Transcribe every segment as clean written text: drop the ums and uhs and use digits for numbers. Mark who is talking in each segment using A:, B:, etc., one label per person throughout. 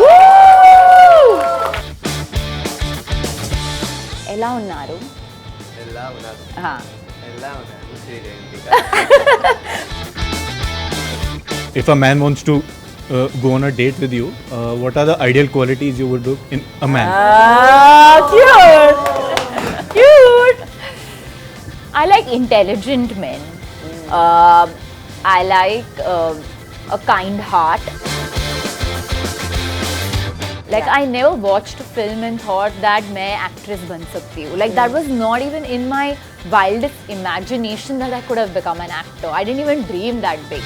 A: Woo! ఎలా ఉన్నారు?
B: If a man wants to go on a date with you, what are the ideal qualities you would look in a man?
A: Cute! Cute! I like intelligent men. I like a kind heart. Like I never watched a film and thought that मैं actress बन सकती हूँ. Like that was not even in my wildest imagination that I could have become an actor. I didn't even dream that big.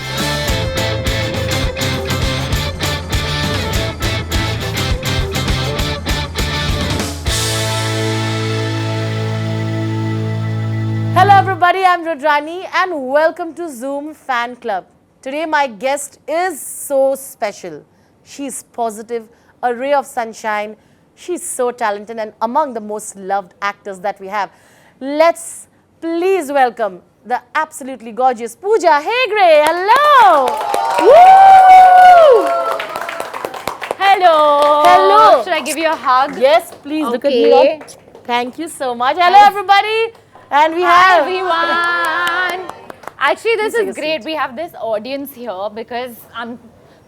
A: Hello everybody, I'm Rudrani and welcome to Zoom Fan Club. Today my guest is so special. She's positive, a ray of sunshine. She's so talented and among the most loved actors that we have. Let's please welcome the absolutely gorgeous Pooja Hegde. Hello! Woo! Hello! Hello! Should I give you a hug? Yes, please. Okay. Look at me up. Thank you so much. Hello everybody! And we have
C: everyone. Actually, this is great. We have this audience here because I'm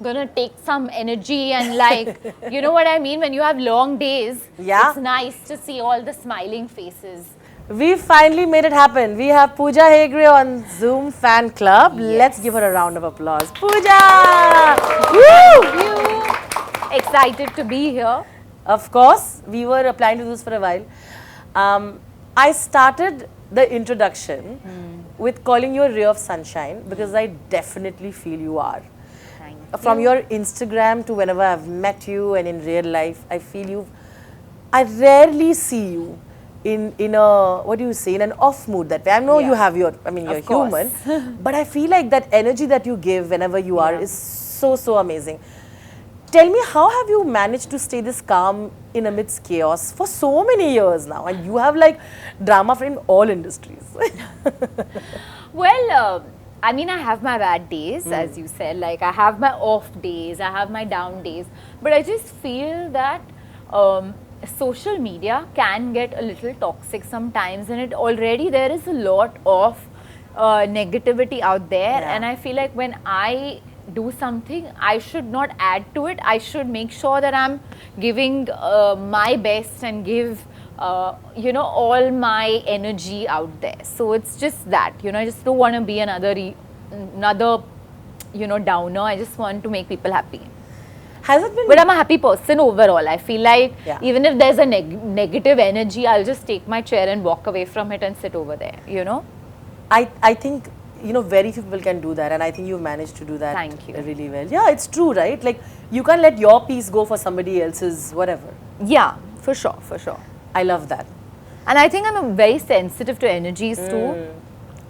C: gonna take some energy and like, you know what I mean? When you have long days, it's nice to see all the smiling faces.
A: We finally made it happen. We have Pooja Hegde on Zoom Fan Club. Yes. Let's give her a round of applause. Pooja! Woo!
C: Thank you. Excited to be here.
A: Of course, we were planning to do this for a while. I started the introduction with calling you a ray of sunshine because I definitely feel you are.
C: Thank you.
A: From your Instagram to whenever I've met you and in real life, I feel you. I rarely see you in a, what do you say, in an off mood that way. I know you have your, I mean, you're human, but I feel like that energy that you give whenever you are is so amazing. Tell me, how have you managed to stay this calm in amidst chaos for so many years now? And you have like drama from all industries.
C: Well, I mean, I have my bad days, as you said. Like, I have my off days, I have my down days. But I just feel that social media can get a little toxic sometimes. And it already, there is a lot of negativity out there. And I feel like when I do something, I should not add to it. I should make sure that I'm giving my best and give, you know, all my energy out there. So it's just that, you know, I just don't want to be another, you know, downer. I just want to make people happy.
A: Has it been?
C: But I'm a happy person overall. I feel like even if there's a negative energy, I'll just take my chair and walk away from it and sit over there, you know.
A: I think, you know, very few people can do that, and I think you've managed to do that.
C: Thank you.
A: Really well. Yeah, it's true, right? Like, you can't let your piece go for somebody else's whatever.
C: Yeah, for sure, for sure.
A: I love that.
C: And I think I'm very sensitive to energies too.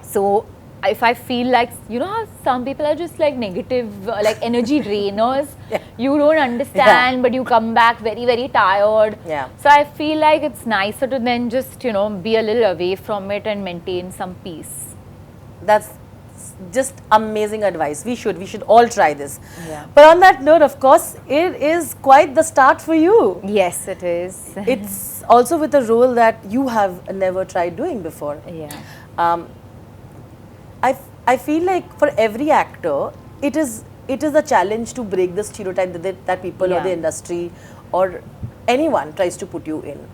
C: So if I feel like, you know how some people are just like negative, like energy drainers. You don't understand, but you come back very tired. So I feel like it's nicer to then just, you know, be a little away from it and maintain some peace.
A: That's just amazing advice. We should all try this. But on that note, of course, it is quite the start for you.
C: Yes, it is.
A: It's also with a role that you have never tried doing before. I feel like for every actor, it is a challenge to break the stereotype that people or the industry or anyone tries to put you in.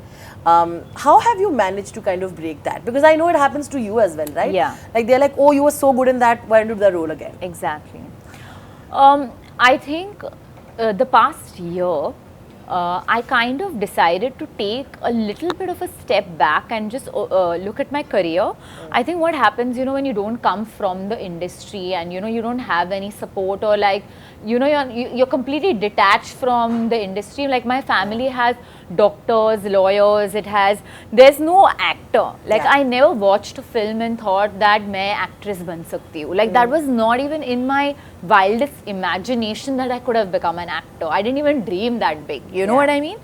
A: How have you managed to kind of break that? Because I know it happens to you as well, right? Like they're like, oh, you were so good in that, why don't you do the role again?
C: Exactly. I think the past year, I kind of decided to take a little bit of a step back and just look at my career. I think what happens, you know, when you don't come from the industry and, you know, you don't have any support or like, you know, you're completely detached from the industry. Like my family has doctors, lawyers, there's no actor. Like I never watched a film and thought that मैं actress बन सकती हूँ. Like that was not even in my wildest imagination that I could have become an actor. I didn't even dream that big. You know what I mean?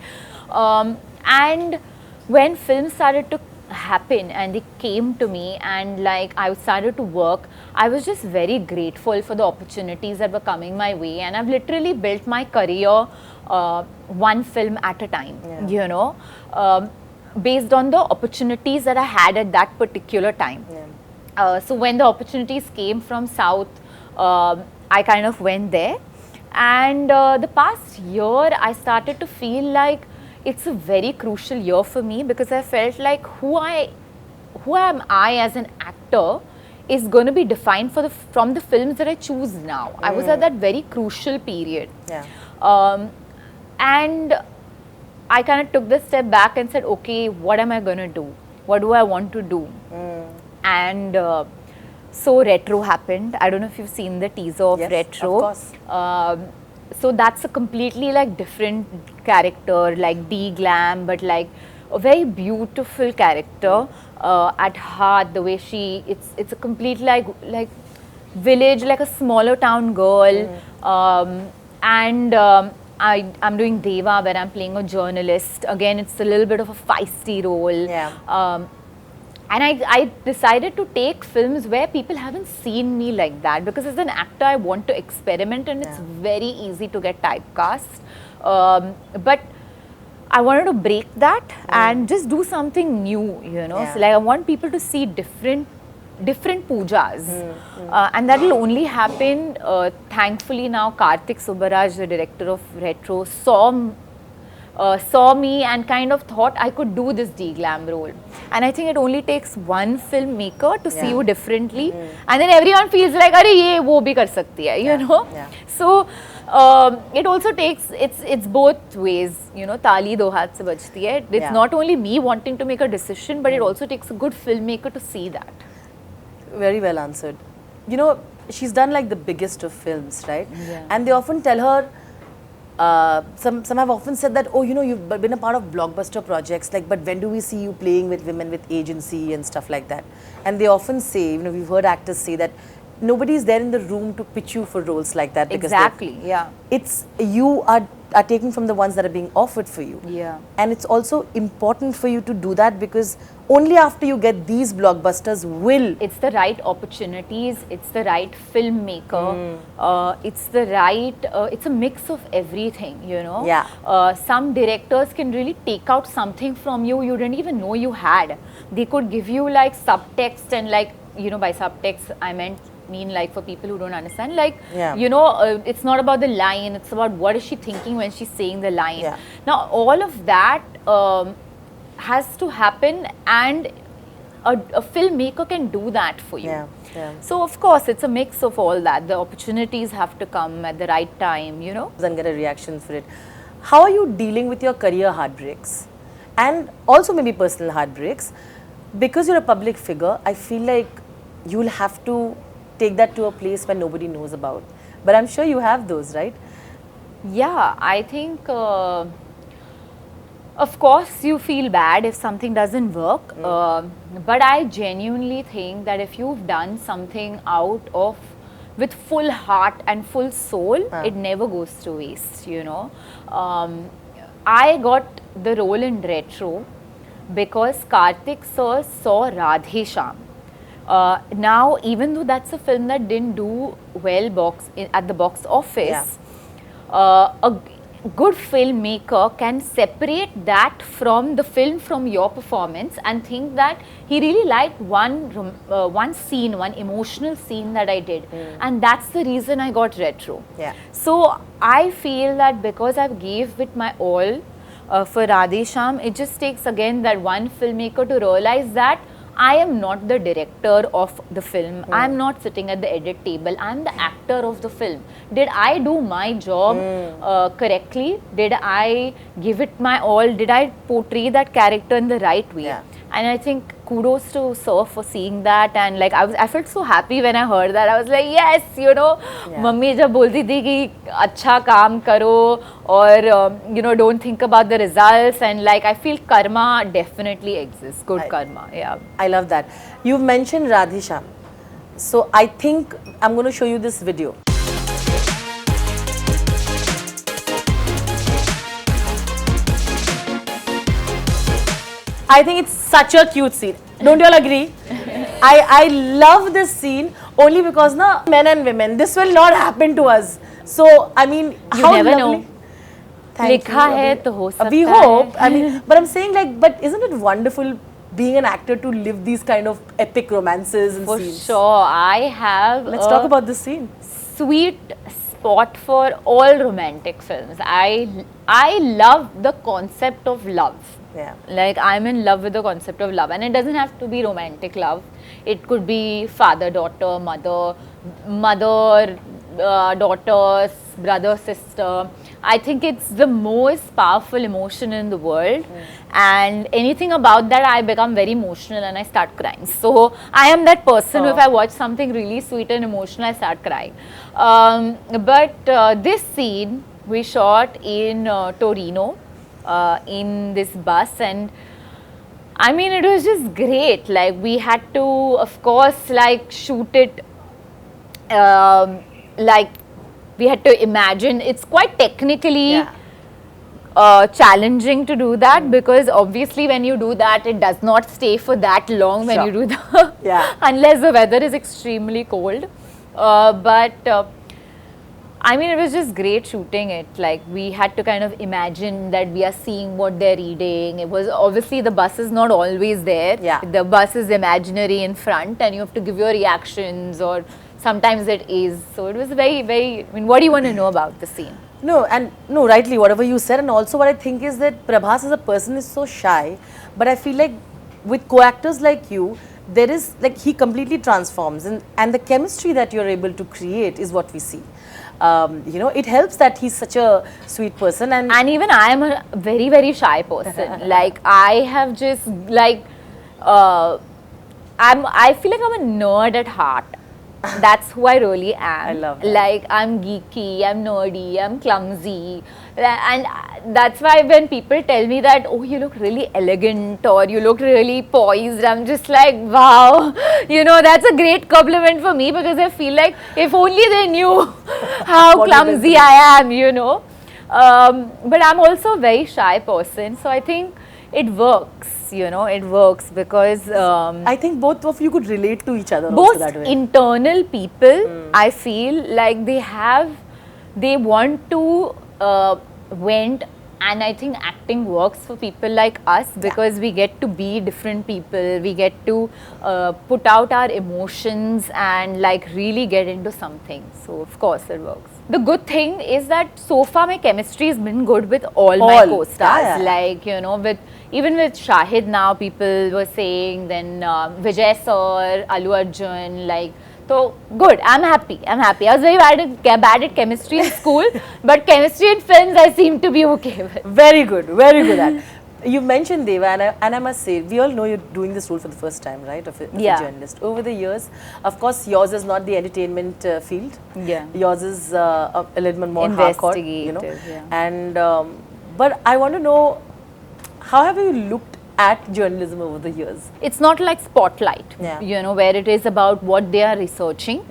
C: And when films started to happen and they came to me and like I started to work, I was just very grateful for the opportunities that were coming my way, and I've literally built my career one film at a time, you know, based on the opportunities that I had at that particular time. So when the opportunities came from South, I kind of went there, and the past year I started to feel like it's a very crucial year for me, because I felt like who am I as an actor is going to be defined from the films that I choose now. I was at that very crucial period. And I kind of took the step back and said, okay, what am I going to do? What do I want to do? And so Retro happened. I don't know if you've seen the teaser of Retro.
A: Of course.
C: So that's a completely like different character, like de-glam, but like a very beautiful character at heart. The way it's a complete like village, like a smaller town girl, and I'm doing Deva, where I'm playing a journalist. Again, it's a little bit of a feisty role. And I decided to take films where people haven't seen me like that, because as an actor I want to experiment, and it's very easy to get typecast. But I wanted to break that and just do something new, you know. So like I want people to see different Poojas, and that will only happen. Thankfully now Karthik Subbaraj, the director of Retro, saw me and kind of thought I could do this de-glam role. And I think it only takes one filmmaker to see you differently, and then everyone feels like, "Arey, ye wo bhi kar sakti hai," you know. So it also takes, it's both ways, you know. Taali do haath se bajti hai. It's not only me wanting to make a decision, but it also takes a good filmmaker to see that.
A: Very well answered. You know, she's done like the biggest of films, right? And they often tell her, some have often said that, oh, you know, you've been a part of blockbuster projects, like, but when do we see you playing with women with agency and stuff like that? And they often say, you know, we've heard actors say that nobody's there in the room to pitch you for roles like that, because it's you are taking from the ones that are being offered for you. And it's also important for you to do that, because only after you get these blockbusters will...
C: It's the right opportunities, it's the right filmmaker, it's the right, it's a mix of everything, you know. Some directors can really take out something from you you didn't even know you had. They could give you like subtext, and like, you know, by subtext I mean like, for people who don't understand, like, you know, it's not about the line, it's about what is she thinking when she's saying the line. Now all of that has to happen, and a filmmaker can do that for you. So of course it's a mix of all that. The opportunities have to come at the right time, you know.
A: And get a reaction for it. How are you dealing with your career heartbreaks, and also maybe personal heartbreaks? Because you're a public figure, I feel like you'll have to take that to a place where nobody knows about. But I'm sure you have those, right?
C: Yeah, I think, of course, you feel bad if something doesn't work. But I genuinely think that if you've done something with full heart and full soul, it never goes to waste, you know. I got the role in Retro because Karthik Sir saw Radhe Shyam. Now, even though that's a film that didn't do well at the box office, a good filmmaker can separate that from the film, from your performance, and think that he really liked one scene, one emotional scene that I did, and that's the reason I got Retro. So I feel that because I've gave it my all for Radhe Shyam, it just takes again that one filmmaker to realize that I am not the director of the film. I am not sitting at the edit table. I am the actor of the film. Did I do my job correctly? Did I give it my all? Did I portray that character in the right way? And I think kudos to Sir for seeing that. And like I felt so happy when I heard that. I was like, yes, you know, Mummy jab bolti thi ki acha kaam karo, or you know, don't think about the results. And like I feel karma definitely exists. Good karma.
A: I love that. You've mentioned Radhe Shyam. So I think I'm going to show you this video. I think it's such a cute scene. Don't you all agree? I love this scene only because na men and women, this will not happen to us. So I mean,
C: You
A: how
C: never
A: lovely.
C: know.
A: Thank
C: लिखा
A: you.
C: है तो हो सकता
A: We
C: है.
A: hope. I mean, but I'm saying like, but isn't it wonderful being an actor to live these kind of epic romances and
C: For
A: scenes?
C: sure, I have.
A: Let's talk about this scene.
C: Sweet spot for all romantic films. I love the concept of love.
A: Yeah.
C: Like I'm in love with the concept of love, and it doesn't have to be romantic love. It could be father-daughter, mother-daughter, brother-sister. I think it's the most powerful emotion in the world, and anything about that, I become very emotional and I start crying. So I am that person. If I watch something really sweet and emotional, I start crying. But this scene we shot in Torino, in this bus, and I mean, it was just great. Like we had to, of course, like shoot it. Like we had to imagine. It's quite technically challenging to do that, because obviously when you do that, it does not stay for that long when you do the unless the weather is extremely cold. But I mean, it was just great shooting it. Like we had to kind of imagine that we are seeing what they're reading. It was obviously the bus is not always there. The bus is imaginary in front, and you have to give your reactions, or sometimes it is. So it was very, very. I mean, what do you want to know about the scene?
A: No, and no, rightly, whatever you said, and also what I think is that Prabhas as a person is so shy, but I feel like with co-actors like you, there is like he completely transforms, and the chemistry that you're able to create is what we see. You know, it helps that he's such a sweet person, and
C: even I am a very, very shy person. Like I have just like I feel like I'm a nerd at heart. That's who I really am.
A: I love that.
C: Like I'm geeky, I'm nerdy, I'm clumsy, and that's why when people tell me that, oh, you look really elegant or you look really poised, I'm just like, wow, you know, that's a great compliment for me, because I feel like if only they knew how clumsy I am, you know. But I'm also a very shy person, so I think it works. You know, it works because
A: I think both of you could relate to each other.
C: Both
A: also that way.
C: internal people, I feel like they want to vent, and I think acting works for people like us, because we get to be different people, we get to put out our emotions and like really get into something. So of course it works. The good thing is that so far my chemistry has been good with all my co-stars. Like, you know, even with Shahid now, people were saying, then Vijay Sir, Allu Arjun, like, so good. I'm happy. I was very bad at chemistry in school, but chemistry in films I seem to be okay with.
A: Very good at. You mentioned Deva, and I must say, we all know you're doing this role for the first time, right, of a journalist. Over the years, of course, yours is not the entertainment field. Yours is a little bit more hardcore, you know. And but I want to know, how have you looked at journalism over the years?
C: It's not like Spotlight, you know, where it is about what they are researching.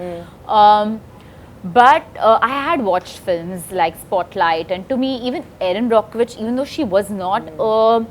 C: But I had watched films like Spotlight, and to me, even Erin Brockovich, even though she was not a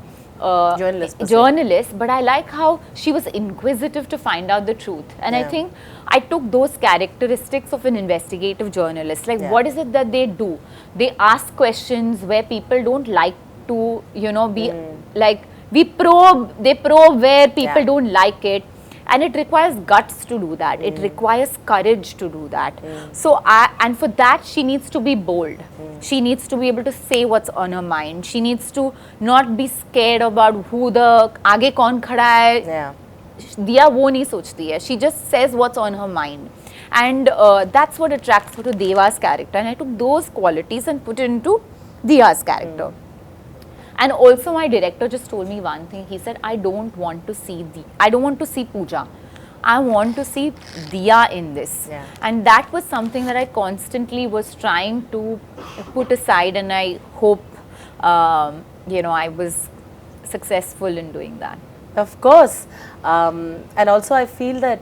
C: journalist, but I like how she was inquisitive to find out the truth. And I think I took those characteristics of an investigative journalist. Like, what is it that they do? They ask questions where people don't like to, you know, be like, they probe where people don't like it. And it requires guts to do that. It requires courage to do that. So, and for that, she needs to be bold. She needs to be able to say what's on her mind. She needs to not be scared about who the आगे कौन खड़ा है. दिया वो नहीं सोचती है. She just says what's on her mind. And that's what attracts her to Deva's character. And I took those qualities and put it into Diya's character. And also my director just told me one thing. He said, I don't want to see Pooja. I want to see Diya in this. And that was something that I constantly was trying to put aside, and I hope, you know, I was successful in doing that.
A: Of course. And also I feel that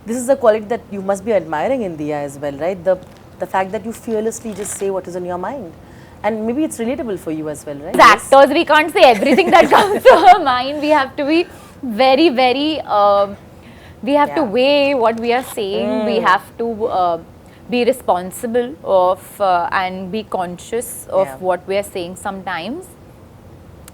A: this is a quality that you must be admiring in Diya as well, right? The fact that you fearlessly just say what is on your mind. And maybe it's relatable for you as well, right?
C: As actors, we can't say everything that comes to our mind. We have to be very, very, we have to weigh what we are saying. We have to be responsible of and be conscious of what we are saying sometimes.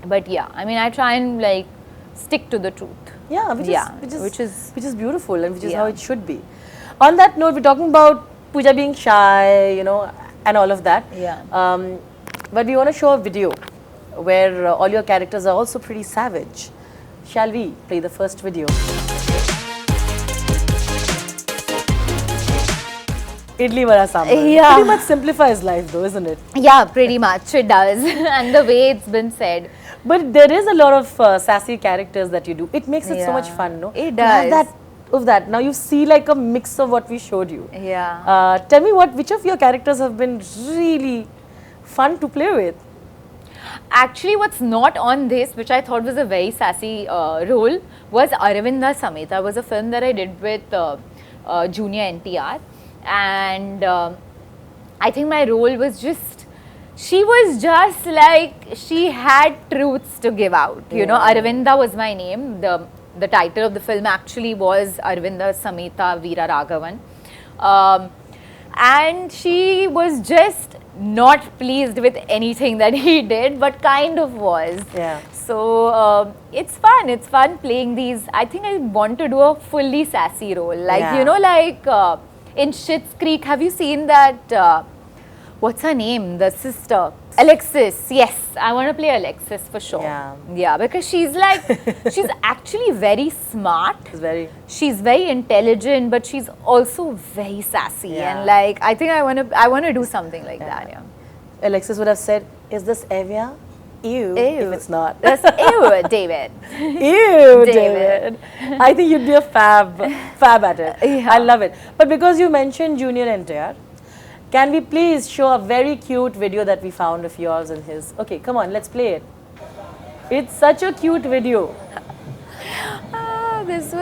C: But yeah, I mean, I try and like stick to the truth.
A: Yeah, which is beautiful and which is how it should be. On that note, we're talking about Pooja being shy, you know, and all of that.
C: Yeah.
A: But we want to show a video where all your characters are also pretty savage. Shall we play the first video? Idli vada sambar.
C: Yeah.
A: Pretty much simplifies life though, isn't it?
C: Yeah, pretty much it does. And the way it's been said.
A: But there is a lot of sassy characters that you do. It makes it so much fun, no?
C: It
A: To have
C: does.
A: that. Now you see like a mix of what we showed you.
C: Yeah.
A: Tell me which of your characters have been really fun to play with?
C: Actually, what's not on this, which I thought was a very sassy role, was Aravinda Sametha. It was a film that I did with Jr NTR. And I think my role was just, she was just like, she had truths to give out. You know, Aravinda was my name. The title of the film actually was Aravinda Sametha Veera Raghavan. And she was just not pleased with anything that he did, but kind of was.
A: Yeah.
C: So it's fun playing these. I think I want to do a fully sassy role. Like, you know, like in Schitt's Creek, have you seen that, what's her name? The sister. Alexis. Yes, I want to play Alexis for sure.
A: Yeah.
C: Yeah, because she's like, she's actually very smart. She's very intelligent, but she's also very sassy. And like, I think I want to do something like that. Yeah.
A: Alexis would have said, "Is this Evia? Ew. If it's not."
C: That's ew, David.
A: Ew, David. I think you'd be a fab at it.
C: Yeah.
A: I love it. But because you mentioned Junior NTR, can we please show a very cute video that we found of yours and his? Okay, come on, let's play it. It's such a cute video.
C: This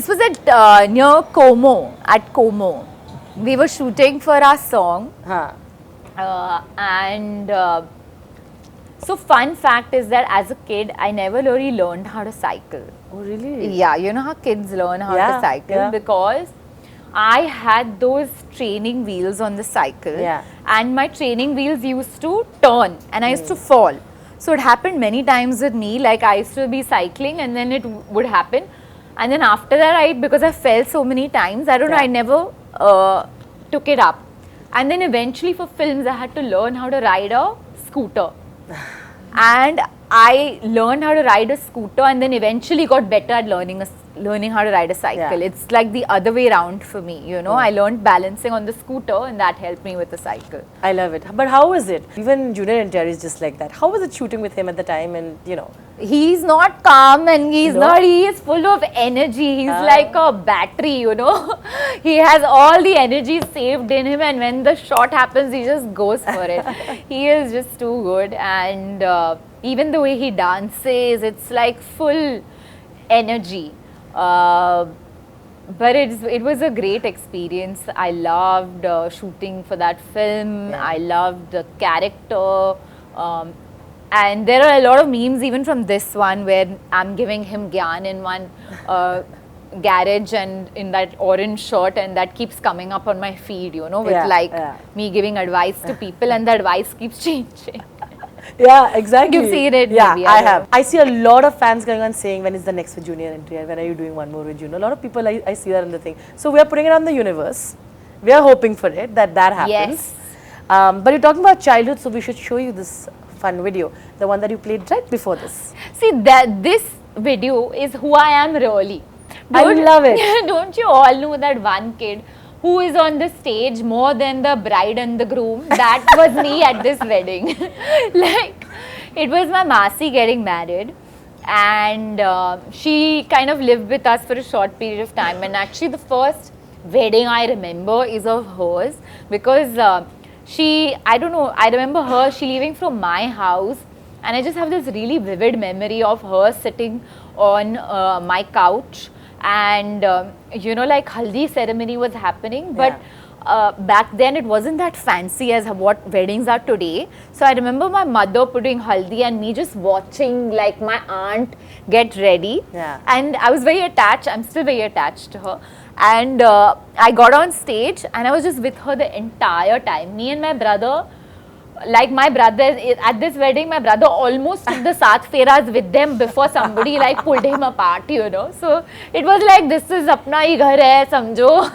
C: was at near Como, at Como. We were shooting for our song. So fun fact is that as a kid, I never really learned how to cycle.
A: Oh, really?
C: Yeah, you know how kids learn how to cycle? Because I had those training wheels on the cycle, and my training wheels used to turn and I used to fall. So it happened many times with me, like I used to be cycling and then it would happen. And then after that, because I fell so many times, I don't know, I never took it up. And then eventually for films, I had to learn how to ride a scooter. And I learned how to ride a scooter and then eventually got better at learning how to ride a cycle. It's like the other way around for me, you know. I learned balancing on the scooter and that helped me with the cycle.
A: I love it. But how was it? Even Junior NTR is just like that. How was it shooting with him at the time? And you know,
C: he's not calm and he is full of energy. He's like a battery, you know. He has all the energy saved in him, and when the shot happens, he just goes for it. He is just too good. And even the way he dances, it's like full energy. But it was a great experience. I loved shooting for that film. I loved the character. And there are a lot of memes even from this one where I'm giving him gyan in one garage and in that orange shirt, and that keeps coming up on my feed, you know, with me giving advice to people, and the advice keeps changing.
A: Yeah, exactly.
C: You've seen it,
A: yeah,
C: maybe.
A: I have. I see a lot of fans going on saying, when is the next with Junior NTR? When are you doing one more with Junior? A lot of people, I see that in the thing. So we are putting it on the universe. We are hoping for it, that happens.
C: Yes.
A: But you're talking about childhood, so we should show you this fun video. The one that you played right before this.
C: See, this video is who I am really.
A: I love it.
C: Don't you all know that one kid who is on the stage more than the bride and the groom? That was me at this wedding. Like, it was my Masi getting married, and she kind of lived with us for a short period of time. And actually, the first wedding I remember is of hers, because I don't know, I remember her, she leaving from my house, and I just have this really vivid memory of her sitting on my couch and you know, like haldi ceremony was happening, but back then it wasn't that fancy as what weddings are today. So I remember my mother putting haldi and me just watching like my aunt get ready. And I was very attached. I'm still very attached to her. And I got on stage and I was just with her the entire time. Me and my brother, like my brother, at this wedding, my brother almost took the Saath Feras with them before somebody like pulled him apart, you know. So it was like, this is apna hi ghar hai, samjho.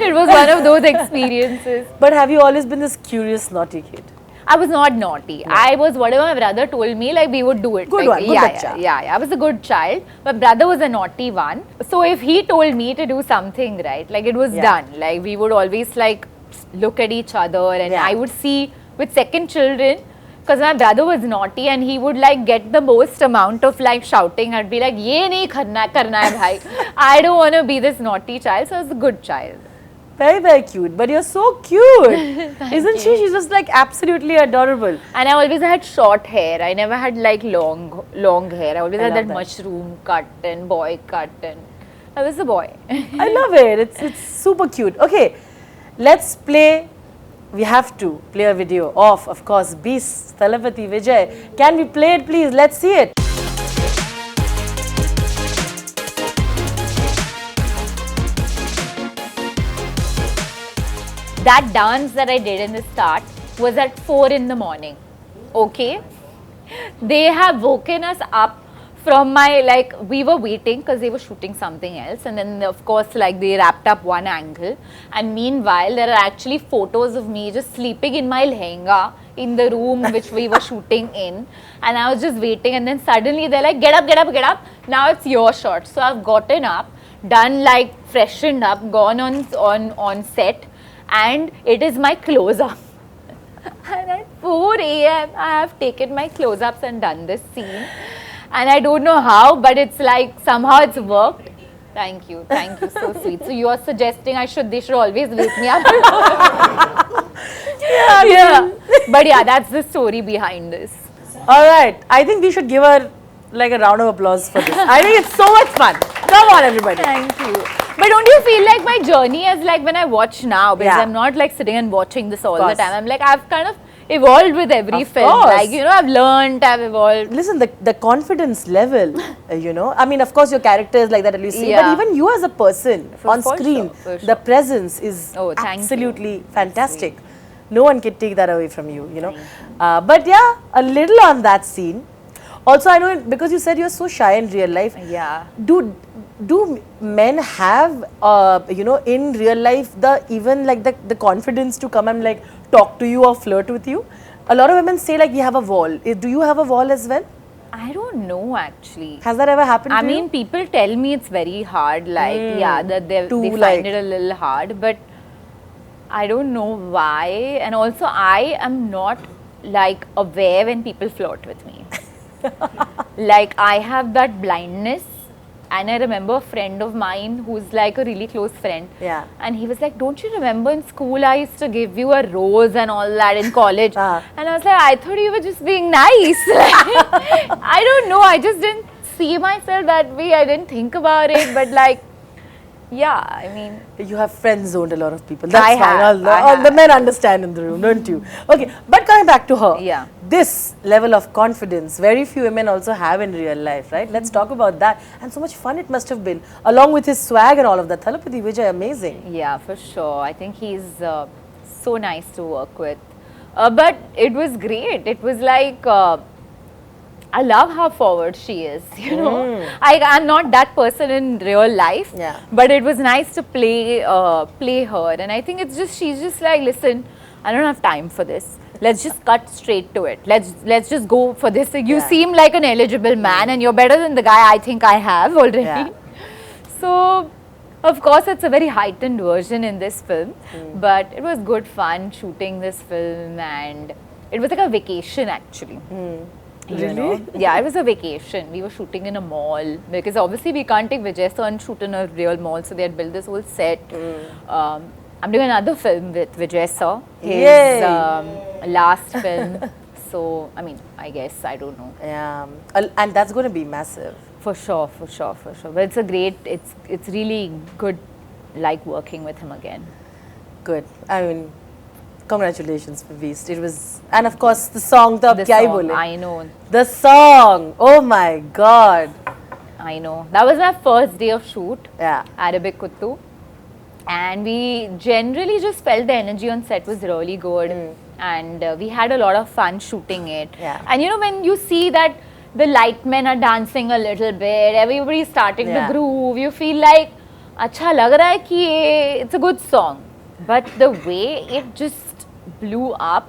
C: It was one of those experiences.
A: But have you always been this curious, naughty kid?
C: I was not naughty. No. I was, whatever my brother told me, like we would do it.
A: Good
C: like,
A: one, good child.
C: Yeah, I was a good child. My brother was a naughty one. So if he told me to do something, right, like it was done. Like we would always like look at each other, and I would see with second children, because my brother was naughty and he would like get the most amount of like shouting. I'd be like, ye nahi karna hai bhai. I don't want to be this naughty child. So I was a good child.
A: Very, very cute. But you're so cute. Isn't she? She's just like absolutely adorable.
C: And I always had short hair. I never had like long hair. I always had that mushroom cut and boy cut, and I was a boy.
A: I love it. It's super cute. Okay, let's play. We have to play a video of course, Beast, Thalapathy Vijay. Can we play it, please? Let's see it.
C: That dance that I did in the start was at 4 in the morning. Okay? They have woken us up from my, like, we were waiting because they were shooting something else, and then of course like they wrapped up one angle, and meanwhile there are actually photos of me just sleeping in my lehenga in the room which we were shooting in, and I was just waiting, and then suddenly they're like, get up, get up, get up, now it's your shot. So I've gotten up, done like freshened up, gone on set, and it is my close-up. And at 4 AM I have taken my close-ups and done this scene. And I don't know how, but it's like somehow it's worked. Thank you, so sweet. So you are suggesting they should always wake me up. Yeah. But yeah, that's the story behind this.
A: Alright, I think we should give her like a round of applause for this. I think it's so much fun. Come on, everybody.
C: Thank you. But don't you feel like my journey is like when I watch now, because I'm not like sitting and watching this all the time. I'm like, I've kind of evolved with every film. Like, you know, I've learned, I've evolved.
A: Listen, the confidence level, you know, I mean, of course your character is like that, at least, but even you as a person on screen, the presence is absolutely fantastic. No one can take that away from you, you know. But yeah, a little on that scene. Also, I know, because you said you're so shy in real life.
C: Yeah.
A: Do men have, you know, in real life, the confidence to come and like talk to you or flirt with you? A lot of women say like, we have a wall. Do you have a wall as well?
C: I don't know actually.
A: Has that ever happened to you?
C: I mean, people tell me it's very hard, like, that they find it a little hard, but I don't know why. And also, I am not like aware when people flirt with me. Like, I have that blindness. And I remember a friend of mine who's like a really close friend.
A: Yeah.
C: And he was like, don't you remember in school I used to give you a rose and all that in college? And I was like, I thought you were just being nice. I don't know. I just didn't see myself that way. I didn't think about it. But like, yeah, I mean.
A: You have friend zoned a lot of people. That's fine. All the men understand in the room, don't you? Okay, but coming back to her.
C: Yeah.
A: This level of confidence, very few women also have in real life, right? Let's talk about that. And so much fun it must have been, along with his swag and all of that. Thalapathy Vijay, amazing.
C: Yeah, for sure. I think he's so nice to work with. But it was great. It was like, I love how forward she is, you know. I'm not that person in real life, but it was nice to play her. And I think it's just, she's just like, listen, I don't have time for this. Let's just cut straight to it. Let's just go for this. You seem like an eligible man, and you're better than the guy I think I have already. Yeah. So, of course, it's a very heightened version in this film, but it was good fun shooting this film, and it was like a vacation actually. You know? Yeah, it was a vacation. We were shooting in a mall because obviously we can't take Vijay Sir and shoot in a real mall, so they had built this whole set. I'm doing another film with Vijay Sir, his last film. So, I mean, I guess, I don't know.
A: Yeah, and that's going to be massive.
C: For sure. But it's a great, it's really good, like working with him again.
A: Good. I mean, congratulations for Beast. It was, and of course the song, the Kya Hi Bole.
C: I know.
A: The song. Oh my God.
C: I know. That was my first day of shoot.
A: Yeah.
C: Arabic Kuttu. And we generally just felt the energy on set was really good. And we had a lot of fun shooting it.
A: Yeah.
C: And you know, when you see that the light men are dancing a little bit, everybody's starting to groove, you feel like, acha lag raha hai ki it's a good song. But the way it just blew up,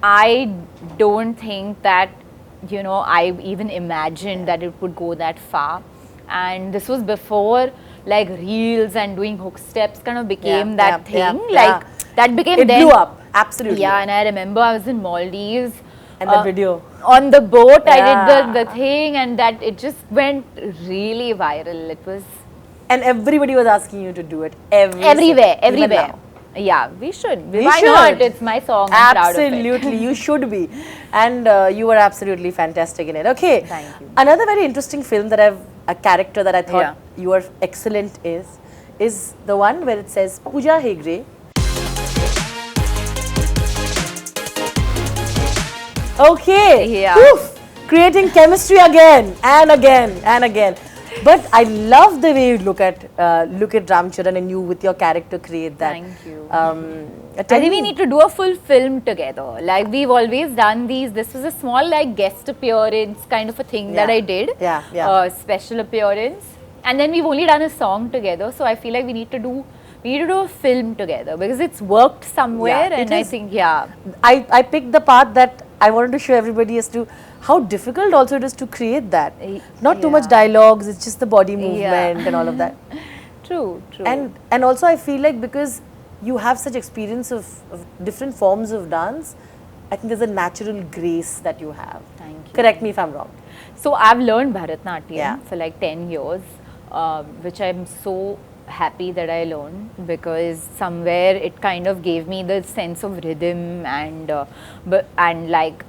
C: I don't think that, you know, I even imagined that it would go that far. And this was before like reels and doing hook steps kind of became that thing. Like that became
A: it blew up. Absolutely.
C: Yeah, and I remember I was in Maldives.
A: And the video.
C: On the boat, I did the thing, and that it just went really viral. It was.
A: And everybody was asking you to do it.
C: Everywhere. Yeah, we should. Why not? It's my song. I'm proud of it.
A: Absolutely, you should be. And you were absolutely fantastic in it. Okay.
C: Thank you.
A: Another very interesting film that a character that I thought you were excellent is the one where it says Pooja Hegde. Okay.
C: Yeah.
A: Oof. Creating chemistry again and again and again. But I love the way you look at Ram Charan and you with your character create that.
C: Thank you.
A: I
C: I think we need to do a full film together. Like we've always done these. This was a small like guest appearance kind of a thing that I did. Special appearance. And then we've only done a song together. So I feel like we need to do a film together because it's worked somewhere. And I think,
A: I picked the part that I wanted to show everybody as to how difficult also it is to create that. Not too much dialogues, it's just the body movement and all of that.
C: True.
A: And also I feel like because you have such experience of different forms of dance, I think there's a natural grace that you have.
C: Thank you.
A: Correct me if I'm wrong.
C: So I've learned Bharatnatyam for like 10 years, which I'm so happy that I learned because somewhere it kind of gave me the sense of rhythm and like,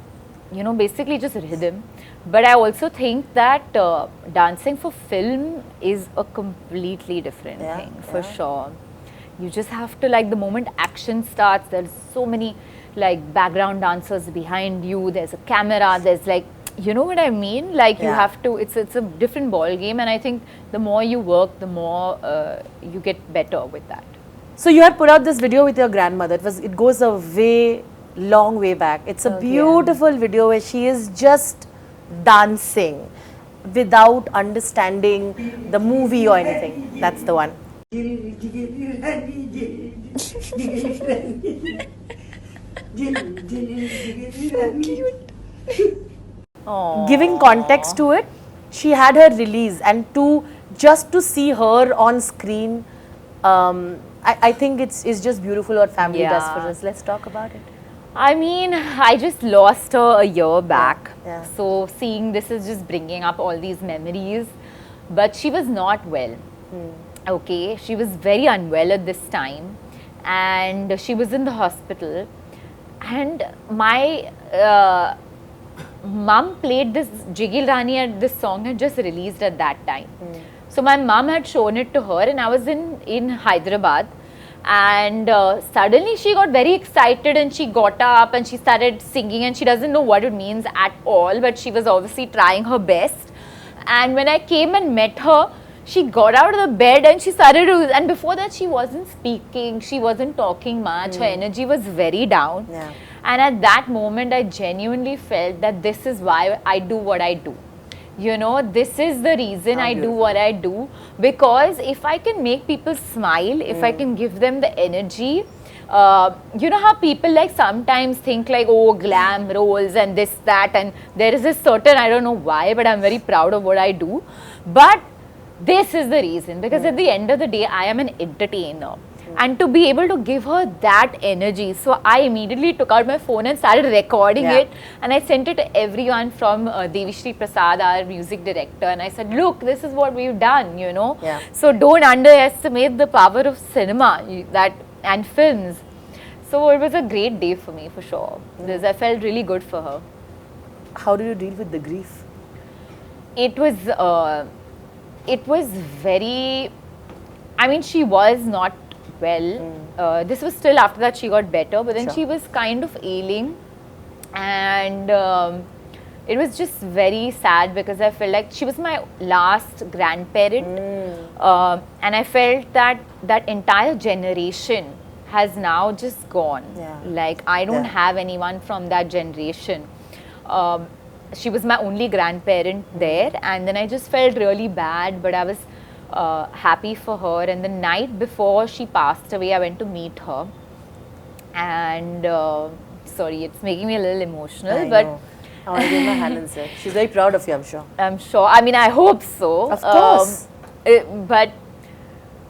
C: you know, basically just rhythm. But I also think that dancing for film is a completely different thing for sure. You just have to, like, the moment action starts, there's so many like background dancers behind you, there's a camera, there's like, you know what I mean? Like you have to, it's a different ball game, and I think the more you work, the more you get better with that.
A: So you had put out this video with your grandmother. It goes a long way back. It's a beautiful video where she is just dancing without understanding the movie or anything. That's the one. Giving context to it, she had her release, and just to see her on screen, I think it's just beautiful what family does for us. Let's talk about it.
C: I mean, I just lost her a year back.
A: Yeah.
C: So seeing this is just bringing up all these memories. But she was not well. Okay, she was very unwell at this time, and she was in the hospital. And my mum played this Jigil Rani, and this song had just released at that time. So my mum had shown it to her, and I was in Hyderabad. And suddenly she got very excited and she got up and she started singing, and she doesn't know what it means at all, but she was obviously trying her best. And when I came and met her, she got out of the bed and she started to, and before that she wasn't speaking, she wasn't talking much, her energy was very down. And at that moment I genuinely felt that this is why I do what I do. You know, this is the reason I do what I do, because if I can make people smile, if I can give them the energy, you know how people like sometimes think like, oh, glam roles and this, that, and there is a certain, I don't know why, but I'm very proud of what I do. But this is the reason, because at the end of the day, I am an entertainer. And to be able to give her that energy, so I immediately took out my phone and started recording it, and I sent it to everyone from Devi Shri Prasad, our music director, and I said, look, this is what we've done, you know. So don't underestimate the power of cinema and films. So it was a great day for me, for sure. I felt really good for her.
A: How do you deal with the grief?
C: it was very, I mean, she was not well. This was still after that she got better, but then
A: Sure.
C: she was kind of ailing, and it was just very sad because I felt like she was my last grandparent, and I felt that that entire generation has now just gone.
A: Yeah.
C: Like, I don't
A: Yeah.
C: have anyone from that generation. She was my only grandparent there, and then I just felt really bad, but I was happy for her. And the night before she passed away, I went to meet her, and sorry, it's making me a little emotional,
A: I
C: but
A: know. I want to give my hand and say, she's very proud of you, I'm sure.
C: I'm sure. I mean, I hope so.
A: Of course.
C: But,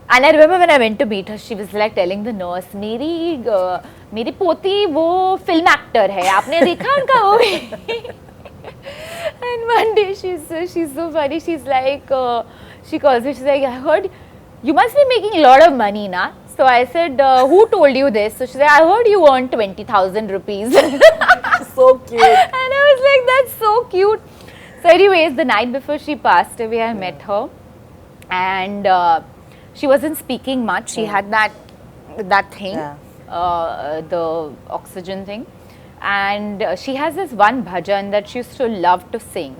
C: and I remember when I went to meet her, she was like telling the nurse, मेरी पोती वो film actor है, आपने देखा उनका वो? And one day she's so funny. She's like, she calls me. She's like, I heard you must be making a lot of money, na? So I said, who told you this? So she said, I heard you earned 20,000 rupees.
A: So cute.
C: And I was like, that's so cute. So anyways, the night before she passed away, I met her, and she wasn't speaking much. She had that thing, the oxygen thing, and she has this one bhajan that she used to love to sing.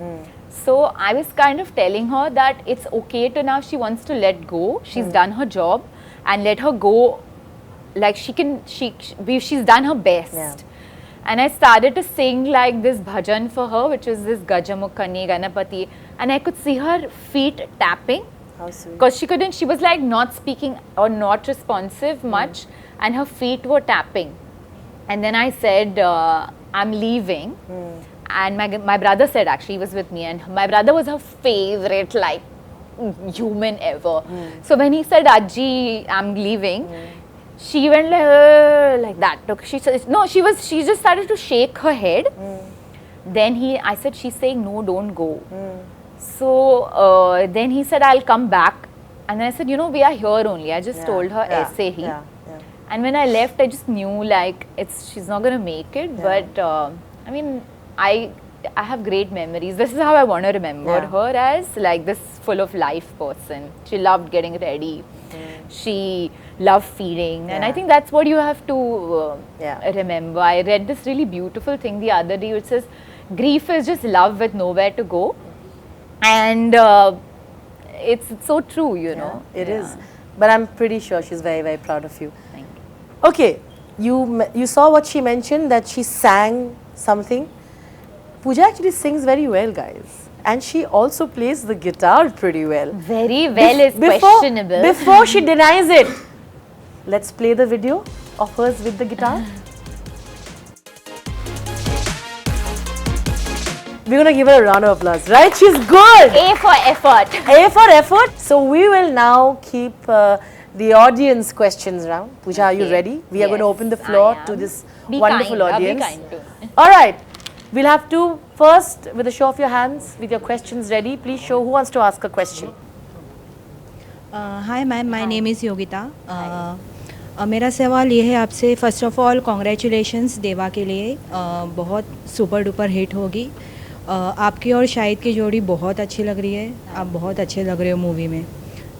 C: So I was kind of telling her that it's okay to now, she wants to let go. She's done her job, and let her go. Like she's done her best.
A: Yeah.
C: And I started to sing like this bhajan for her, which is this Gajamukhani Ganapati, and I could see her feet tapping.
A: How sweet.
C: Because she was like not speaking or not responsive much, and her feet were tapping. And then I said, I'm leaving. And my brother said, actually, he was with me, and my brother was her favorite, like, human ever. So when he said, Ajji, I'm leaving, she went like that. She said, no, she just started to shake her head. Then I said, she's saying, no, don't go. So then he said, I'll come back. And then I said, we are here only. I just told her, aise hi.
A: Yeah.
C: And when I left, I just knew like she's not going to make it. But I mean, I have great memories. This is how I want to remember her, as like this full of life person. She loved getting ready. She loved feeding. And I think that's what you have to remember. I read this really beautiful thing the other day which says, grief is just love with nowhere to go. And it's so true, you know.
A: It is. But I'm pretty sure she's very, very proud of you.
C: Thank you.
A: Okay, you saw what she mentioned, that she sang something. Pooja actually sings very well, guys. And she also plays the guitar pretty well.
C: Very well is questionable.
A: Before she denies it, let's play the video of hers with the guitar. We're going to give her a round of applause, right? She's good!
C: A for effort.
A: A for effort. So we will now keep the audience questions round. Pooja, are you ready? We are going to open the floor to this wonderful audience.
C: Be kind to.
A: Alright. We'll have to first, with a show of your hands, with your questions ready, please show who wants to ask a question.
D: Hi ma'am, my name is Yogita. मेरा सवाल ये है आपसे, first of all congratulations देवा के लिए, बहुत super duper hit होगी. आपकी और शाहिद की जोड़ी बहुत अच्छी लग रही है, आप बहुत अच्छे लग रहे हो मूवी में.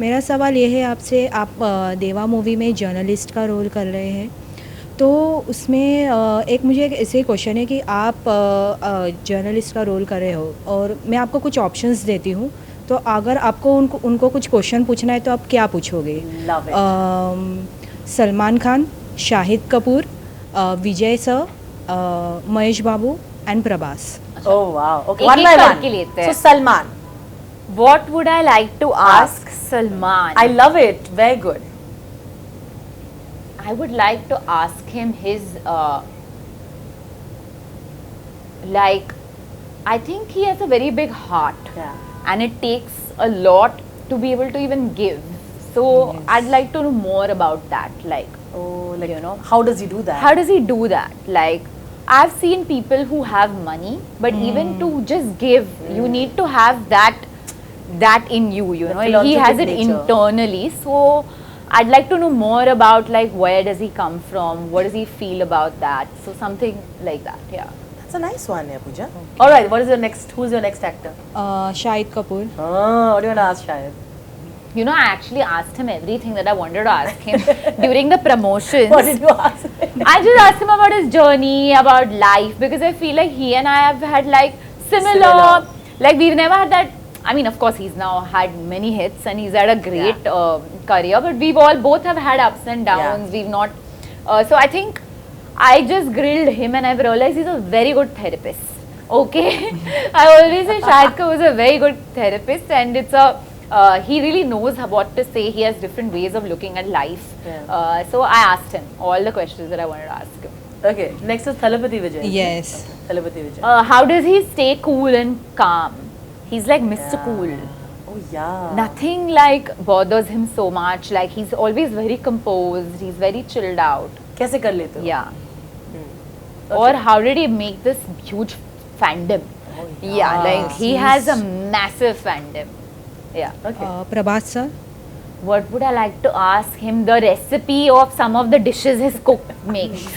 D: मेरा सवाल ये है आपसे, आप देवा मूवी में जर्नलिस्ट का रोल कर रहे हैं, तो उसमें एक मुझे ऐसे क्वेश्चन है कि आप जर्नलिस्ट का रोल कर रहे हो और मैं आपको कुछ ऑप्शंस देती हूँ, तो अगर आपको उनको कुछ क्वेश्चन पूछना है तो आप क्या पूछोगे? Salman Khan, Shahid Kapoor, Vijay sir, Mahesh Babu and Prabhas.
A: Oh wow. Okay.
C: One by one.
A: So Salman.
C: What would I like to ask Salman?
A: I love it. Very good.
C: I would like to ask him his, like, I think he has a very big heart.
A: Yeah.
C: And it takes a lot to be able to even give. So I'd like to know more about that. Like, you know,
A: how does he do that?
C: How does he do that? Like, I've seen people who have money, but even to just give, you need to have that in you, you know. He has it internally. So I'd like to know more about, like, where does he come from? What does he feel about that? So something like that, yeah.
A: That's a nice one, yeah, Pooja. All right, what is your next? Who's your next actor?
D: Shahid Kapoor.
A: Oh, what do you want to ask Shahid?
C: You know, I actually asked him everything that I wanted to ask him during the promotions.
A: What did you ask him?
C: I just asked him about his journey, about life, because I feel like he and I have had like similar. Like we've never had that. I mean, of course, he's now had many hits and he's had a great career, but we've both have had ups and downs. We've not. So I think I just grilled him and I've realized he's a very good therapist. Okay, I always say Shahid Kapoor is a very good therapist, and it's a. He really knows what to say. He has different ways of looking at life. So I asked him all the questions that I wanted to ask him.
A: Okay, next is Thalapathy Vijay.
D: Yes.
A: Thalapathy Vijay.
C: How does he stay cool and calm? He's like Mr. Cool.
A: Oh yeah.
C: Nothing like bothers him so much. Like he's always very composed. He's very chilled out.
A: कैसे कर लेते हो?
C: Yeah. Or how did he make this huge fandom? Yeah, like he has a massive fandom. Yeah.
A: Okay.
D: Prabhas sir.
C: What would I like to ask him? The recipe of some of the dishes his cook makes.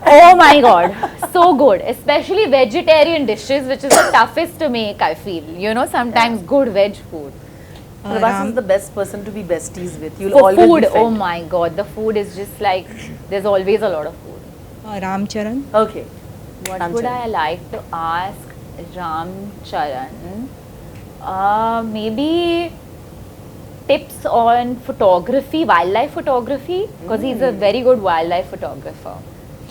C: Oh my god, so good. Especially vegetarian dishes, which is the toughest to make, I feel. You know, sometimes good veg food.
A: Prabhas is the best person to be besties with. You'll
C: For
A: always
C: food,
A: be
C: oh
A: friends.
C: my god, the food is just like, there's always a lot of food.
D: Charan.
A: Okay.
C: What
A: Ram
C: would
A: Charan.
C: I like to ask Ram Charan? Maybe tips on photography, wildlife photography, because he's a very good wildlife photographer.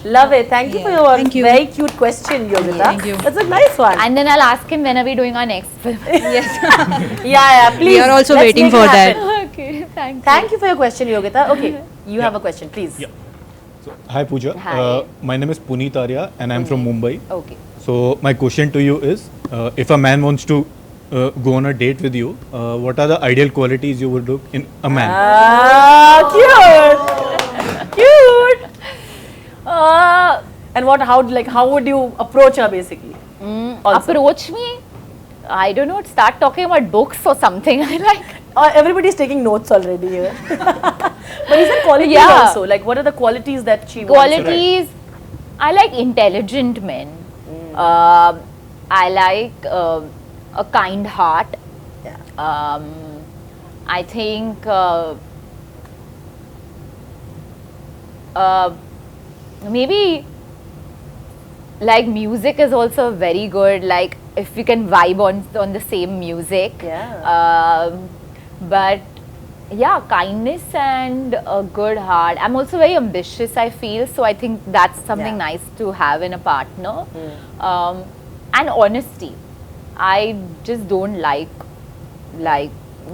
A: Love it. Thank you for your
D: Thank you.
A: very cute question, Yogita.
D: Thank you.
A: That's a nice one.
C: And then I'll ask him when are we doing our next film.
A: yeah, please.
D: We are also
A: let's
D: waiting
A: make
D: for
A: it
D: that.
A: happen.
C: Okay, thank you.
A: Thank you for your question, Yogita. Okay, you have a question, please.
B: Yeah. So, hi Pooja.
C: Hi.
B: My name is Puneet Arya and I'm from Mumbai.
C: Okay.
B: So my question to you is, if a man wants to go on a date with you, what are the ideal qualities you would look in a man?
A: Cute. Cute. And how would you approach her basically? Also.
C: Approach me? I don't know, start talking about books or something. I like.
A: Everybody's taking notes already here. But is there qualities
C: Yeah.
A: also? Like, what are the qualities that she wants?
C: Qualities, I like intelligent men. I like a kind heart.
A: Yeah.
C: I think maybe like music is also very good. Like if we can vibe on the same music.
A: Yeah.
C: But yeah, kindness and a good heart. I'm also very ambitious, I feel, so I think that's something nice to have in a partner. And honesty. I just don't like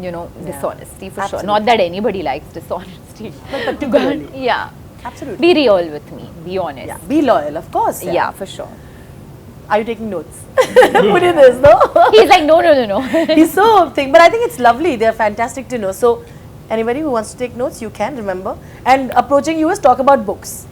C: dishonesty for sure. Not that anybody likes dishonesty.
A: But particularly.
C: Yeah.
A: Absolutely.
C: Be real with me. Be honest.
A: Yeah. Be loyal, of course.
C: Yeah, for sure.
A: Are you taking notes? Put in this, no?
C: He's like, no.
A: He's so thing, but I think it's lovely. They're fantastic to know. So, anybody who wants to take notes, you can remember. And approaching you is talk about books.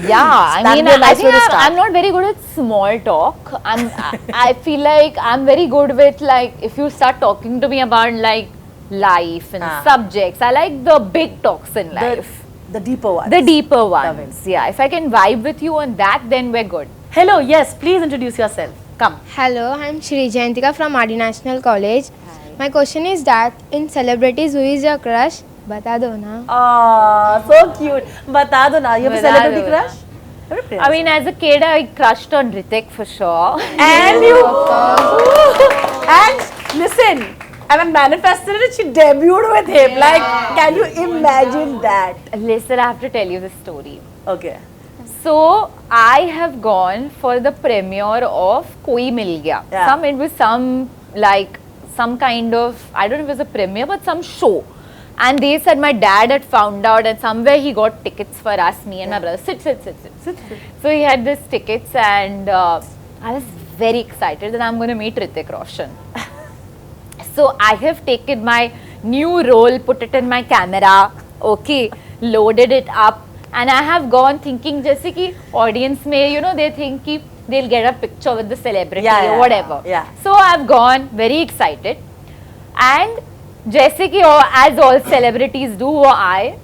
C: Yeah, I
A: That'd
C: mean,
A: be a nice
C: I think
A: way to start.
C: I'm not very good at small talk. I feel like I'm very good with like if you start talking to me about like life and subjects. I like the big talks in life.
A: The deeper ones.
C: The deeper
A: Love
C: ones. Yeah, if I can vibe with you on that, then we're good.
A: Hello, yes, please introduce yourself. Come.
E: Hello, I'm Shri Jayantika from RD National College. My question is that in celebrities, who is your crush? Bata do na.
A: Ah, so cute. Bata do na. You have a
C: Bata
A: celebrity
C: do na.
A: crush?
C: I mean, as a kid, I crushed on Hrithik for sure.
A: And you. And listen, and I manifested it. She debuted with him. Like, can you imagine that?
C: Listen, I have to tell you the story.
A: Okay.
C: So I have gone for the premiere of Koi Mil Gaya.
A: Yeah.
C: It was some kind of, I don't know if it was a premiere, but some show. And they said my dad had found out and somewhere he got tickets for us, me and my brother. Sit. So he had these tickets and I was very excited that I'm going to meet Hrithik Roshan. So I have taken my new role, put it in my camera, okay, loaded it up. And I have gone thinking, जैसे कि audience में, you know, they think कि they'll get a picture with the celebrity or whatever.
A: Yeah.
C: So I've gone very excited, and जैसे कि as all celebrities do, वो आए,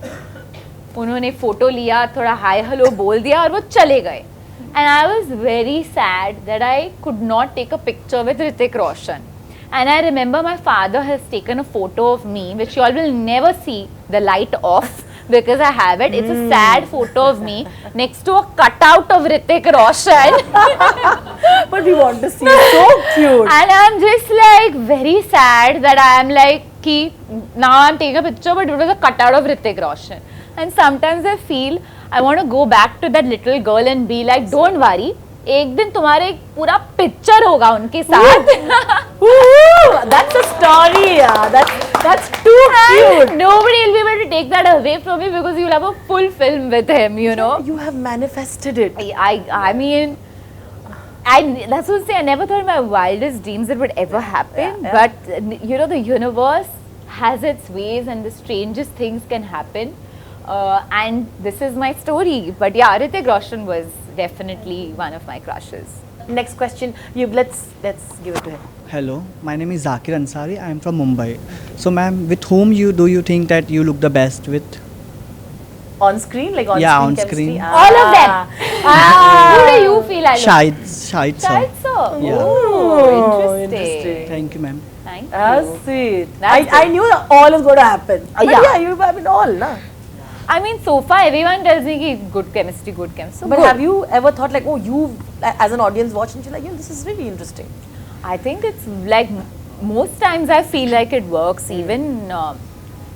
C: उन्होंने photo लिया, थोड़ा हाय हेलो बोल दिया और वो चले गए. and I was very sad that I could not take a picture with Hrithik Roshan. And I remember my father has taken a photo of me, which you all will never see the light off because I have it. It's a sad photo of me next to a cutout of Hrithik Roshan.
A: But we want to see it. So cute.
C: And I'm just like very sad that I am like, ki, now I'm taking a picture, but it was a cutout of Hrithik Roshan. And sometimes I feel I want to go back to that little girl and be like, don't worry, एक दिन तुम्हारे एक पूरा picture होगा उनके साथ.
A: That's a story. Yeah. That's too cute.
C: And nobody will be able to take that away from me because you'll have a full film with him, you know.
A: You have manifested it.
C: I mean, that's what I'm saying. I never thought in my wildest dreams it would ever happen.
A: Yeah.
C: But you know, the universe has its ways, and the strangest things can happen. And this is my story. But yeah, Hrithik Roshan was definitely one of my crushes.
A: Next question. Let's give it to him.
F: Hello, my name is Zakir Ansari. I am from Mumbai. So, ma'am, with whom do you think that you look the best with?
A: On screen, like on
F: Yeah,
A: screen
F: on
A: chemistry?
F: screen.
C: All of them. Who do you feel I look?
F: Shahid sir.
C: Shahid sir.
F: Yeah.
C: Oh, interesting.
F: Thank you, ma'am.
C: Thank you.
A: That's sweet.
C: That's
A: I knew that all is going to happen. But
C: yeah.
A: yeah, you have it all, na?
C: I mean, so far everyone tells me ki good chemistry, good chemistry. So
A: But
C: good.
A: have you ever thought like, oh, you as an audience watching, you're like, this is really interesting.
C: I think it's like most times I feel like it works. Even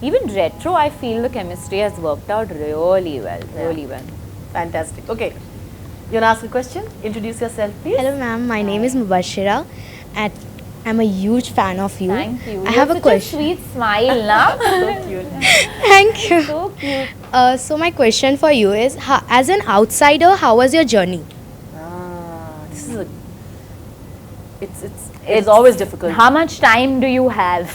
C: retro, I feel the chemistry has worked out really well, really well.
A: Fantastic. Okay. You want to ask a question? Introduce yourself, please.
G: Hello ma'am, my name is Mubashira and I'm a huge fan of you.
C: Thank you.
G: I have a
C: Such
G: question.
C: A sweet smile, na?
A: So cute.
G: Thank you.
C: So cute.
G: So my question for you is, as an outsider, how was your journey?
A: This is it's always difficult.
C: How much time do you have?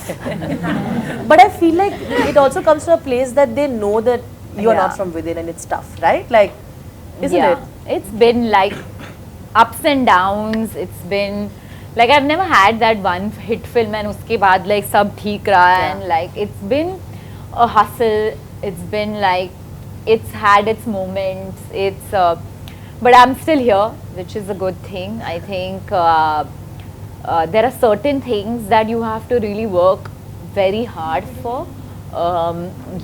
A: But I feel like it also comes to a place that they know that you are
C: Yeah.
A: not from within and it's tough, right? Like, isn't it?
C: It's been like ups and downs. It's been like I've never had that one hit film and uske baad like sab theek raha and like it's been a hustle. It's been like it's had its moments. But I'm still here, which is a good thing. I think there are certain things that you have to really work very hard for.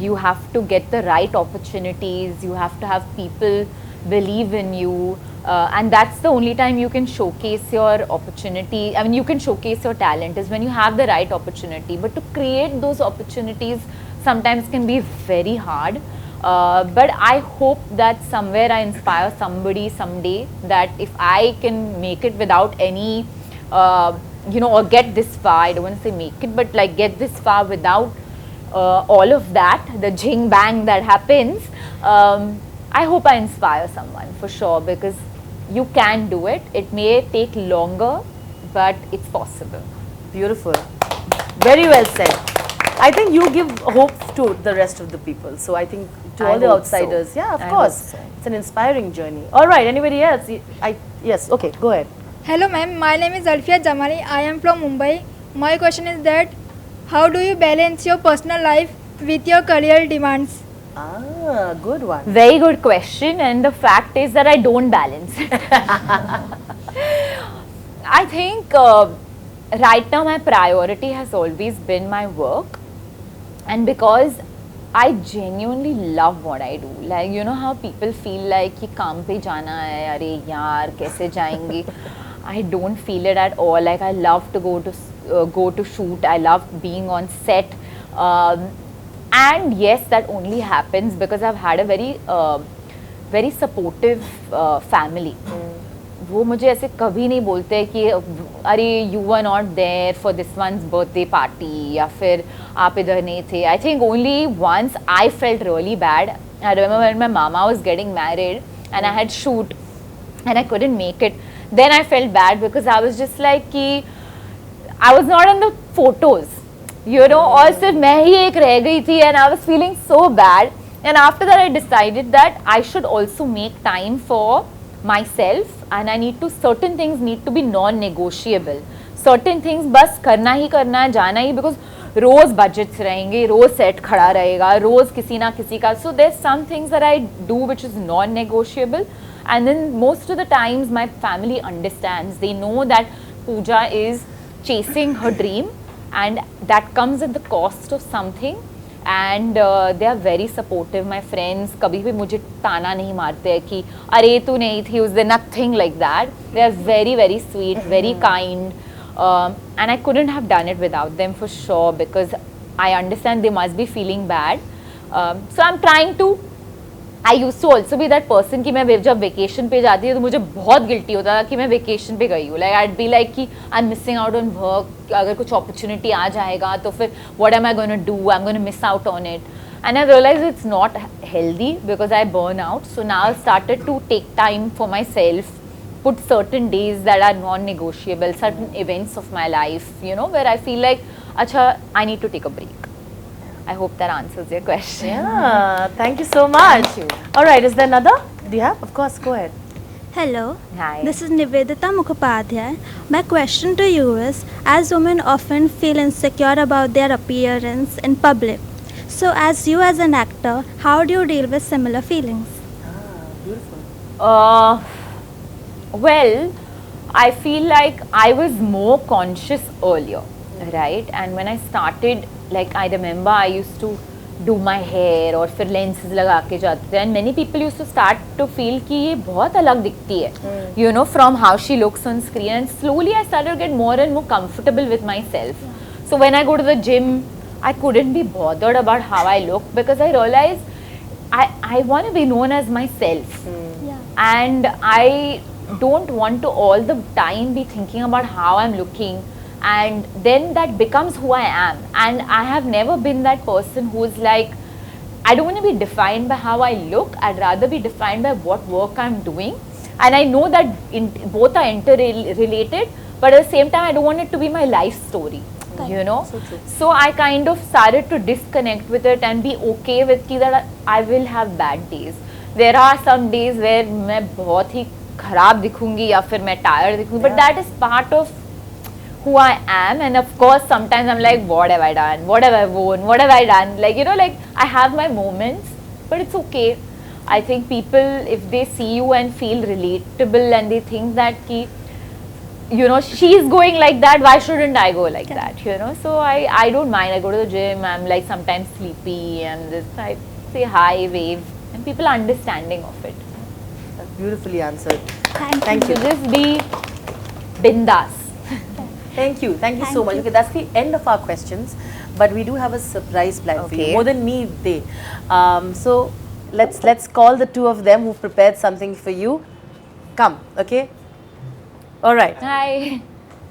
C: You have to get the right opportunities. You have to have people believe in you. And that's the only time you can showcase your opportunity. I mean, you can showcase your talent is when you have the right opportunity. But to create those opportunities sometimes can be very hard. But I hope that somewhere I inspire somebody someday that if I can make it without any, or get this far, I don't want to say make it, but like get this far without all of that, the jing bang that happens. I hope I inspire someone for sure because you can do it. It may take longer, but it's possible.
A: Beautiful. Very well said. I think you give hope to the rest of the people. So I think to all the
C: hope
A: outsiders,
C: so.
A: yeah, of
C: I
A: course.
C: hope so.
A: It's an inspiring journey. All right, anybody else? Yes, okay, go ahead.
H: Hello ma'am, my name is Alfia Jamali. I am from Mumbai. My question is that how do you balance your personal life with your career demands?
A: Good one.
C: Very good question, and the fact is that I don't balance it. I think right now my priority has always been my work, and because I genuinely love what I do. Like, you know how people feel like कि काम पे जाना है, अरे यार कैसे जाएंगे? I don't feel it at all. Like I love to go to shoot. I love being on set. And yes, that only happens because I've had a very supportive family. वो मुझे ऐसे कभी नहीं बोलते कि अरे you were not there for this one's birthday party या फिर आप इधर नहीं थे. I think only once I felt really bad. I remember when my mama was getting married and I had shoot and I couldn't make it. Then I felt bad because I was just like कि I was not in the photos. You know, और सिर्फ मैं ही एक रह गई थी and I was feeling so bad. And after that I decided that I should also make time for myself and I need to, certain things need to be non-negotiable. Certain things बस करना ही करना है, जाना ही, because rose budgets रहेंगे, रोज set खड़ा रहेगा, रोज किसी ना किसी का. So there's some things that I do which is non-negotiable And then most of the times my family understands. They know that Pooja is chasing her dream and that comes at the cost of something. And they are very supportive. My friends कभी भी मुझे ताना नहीं मारते हैं कि अरे तू नहीं थी उस दिन, nothing like that. They are very very sweet, very kind, and I couldn't have done it without them for sure, because I understand they must be feeling bad. So I'm trying to. I used to also be that person कि मैं जब vacation पे जाती थी तो मुझे बहुत guilty होता था कि मैं वेकेशन पे गई हूँ. Like I'd be like कि I'm missing out on work. अगर कुछ opportunity आ जाएगा तो फिर what am I going to do? I'm going to miss out on it. And I realized it's not healthy because I burn out. So now I've started to take time for myself, put certain days that are non-negotiable, certain events of my life, you know, where I feel like, acha, I need to take a break. I hope that answers your question.
A: Yeah, thank you so much.
C: Thank you.
A: All right, is there another? Do you have? Of course, go ahead.
I: Hello.
C: Hi.
I: This is Nivedita Mukhopadhyay. My question to you is, as women often feel insecure about their appearance in public, so as you as an actor, how do you deal with similar feelings?
C: Well, I feel like I was more conscious earlier, right? And when I started, like I remember I used to do my hair और फिर lenses लगा के जाते थे, and many people used to start to feel कि ये बहुत अलग दिखती है, you know, from how she looks on screen. And slowly I started to get more and more comfortable with myself. So when I go to the gym, I couldn't be bothered about how I look, because I realized I want to be known as myself. And I don't want to all the time be thinking about how I'm looking, and then that becomes who I am. And I have never been that person who's like, I don't want to be defined by how I look. I'd rather be defined by what work I'm doing. And I know that both are interrelated, but at the same time I don't want it to be my life story, you know. So I kind of started to disconnect with it and be okay with that I will have bad days. There are some days where मैं बहुत ही खराब दिखूंगी या फिर मैं tired दिखूंगी, but that is part of who I am. And of course sometimes I'm like, what have I done, what have I worn, what have I done, like, you know, like I have my moments, but it's okay. I think people, if they see you and feel relatable and they think that ki, you know, she's going like that, why shouldn't I go like that, you know. So I don't mind. I go to the gym, I'm like sometimes sleepy and this, I say hi, wave, and people are understanding of it.
A: That's beautifully answered.
I: Thank you.
C: So just be bindas.
A: Thank you so much. Okay, that's the end of our questions, but we do have a surprise plan for you. More than me, they. So let's call the two of them who've prepared something for you. Come, okay? All right.
C: Hi.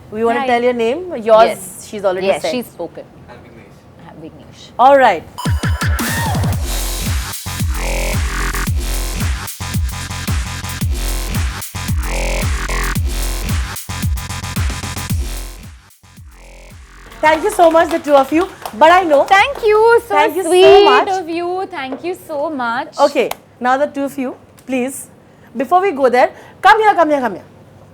A: We want
C: Hi.
A: to tell your name. Yours,
C: Yes.
A: she's already
C: Yes,
A: said.
C: she's spoken. I'm Vignesh.
A: All right. Thank you so much, the two of you. But I know.
C: Thank you. So
A: Thank you so
C: sweet
A: much.
C: of you. Thank you so much.
A: Okay, now the two of you, please. Before we go there, come here.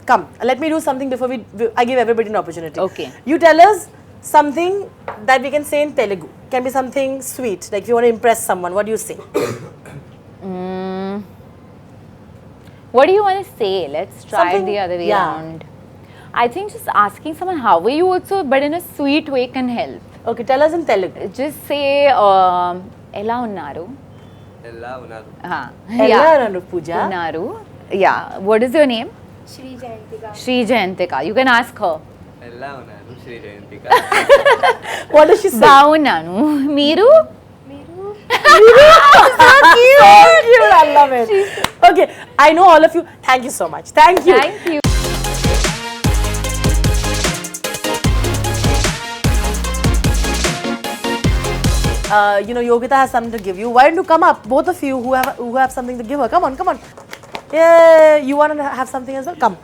A: Come. Let me do something before I give everybody an opportunity.
C: Okay.
A: You tell us something that we can say in Telugu. Can be something sweet, like if you want to impress someone. What do you say?
C: What do you want to say? Let's try
A: Something-
C: the other way
A: yeah.
C: around. I think just asking someone how are you also, but in a sweet way, can help.
A: Okay, tell us in Telugu.
C: Just say ela unnaru.
A: Ella Pooja.
C: Unnaru. Yeah. What is your name? Shri Jayantika. You can ask her.
A: What does she say?
C: Baunanu. Miru?
A: So cute. I love it. Okay, I know all of you. Thank you so much. Thank you.
C: Thank you.
A: You know, Yogita has something to give you. Why don't you come up, both of you who have something to give her? Come on. Yeah, you want to have something as well? Come.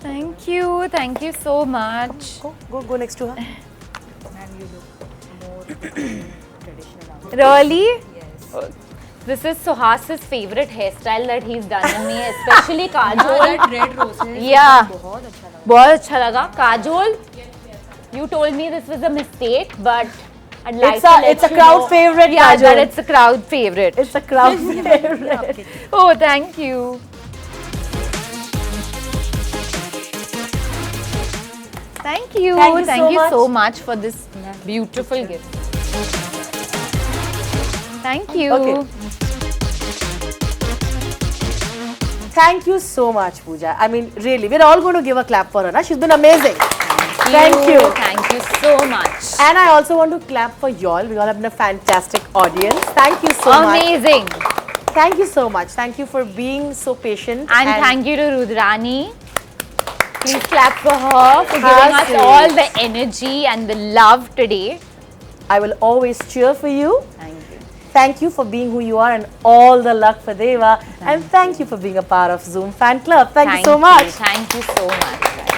C: Thank you so much.
A: Go next to her.
C: Really? Yes. This is Suhas's favorite hairstyle that he's done on me, especially kajol.
D: That red roses.
C: Yeah. बहुत अच्छा लगा. Kajol, you told me this was a mistake, but I'd like
A: It's
C: to
A: a-
C: let
A: it's a
C: you
A: crowd
C: know-
A: favorite,
C: Yeah,
A: Kajol.
C: that it's a crowd favorite.
A: It's a crowd favorite.
C: Oh, thank you. Thank you.
A: Thank you so
C: so much for this beautiful gift. Thank you.
A: Okay. Thank you so much, Pooja. I mean, really, we're all going to give a clap for her. Na? She's been amazing. Thank you.
C: Thank you so much.
A: And I also want to clap for y'all. We all have been a fantastic audience. Thank you so much.
C: Amazing.
A: Thank you so much. Thank you for being so patient.
C: And thank you to Rudrani. Please clap for her for giving us
A: Sassy.
C: all the energy and the love today.
A: I will always cheer for you.
C: Thank you.
A: Thank you for being who you are and all the luck for Deva. And thank you for being a part of Zoom Fan Club. Thank you so much.
C: Thank you so much.